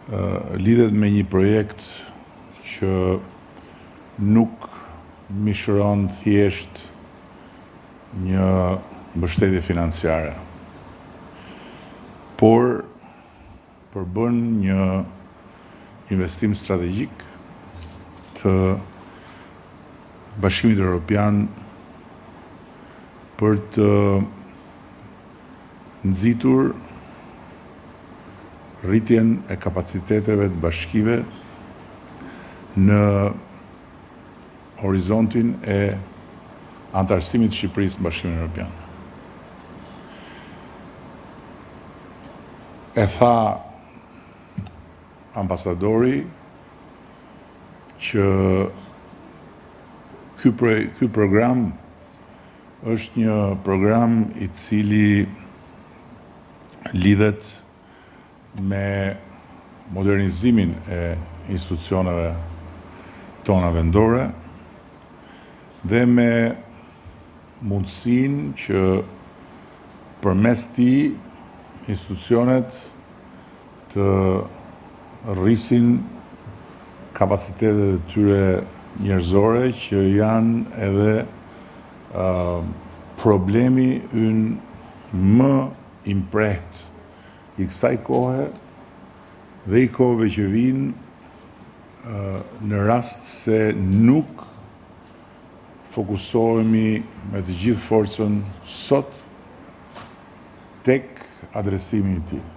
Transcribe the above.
lidhet me një projekt që nuk mishëron thjesht një mbështetje financiare, por përbën një investim strategjik të Bashkimit Evropian për të nxitur rritjen e kapaciteteve të bashkive në horizontin e antarësimit të Shqipërisë në Bashkimin Evropian. E tha ambasadori që ky program është një program i cili lidhet me modernizimin e institucioneve tona vendore dhe me mundësinë që përmes tij institucionet të rrisin kapacitetet e tyre njerëzore që janë edhe problemi ynë më impreht i kësaj kohe dhe i kohëve që vinë në rast se nuk fokusohemi me të gjithë forcën sot tek adresimi i tij.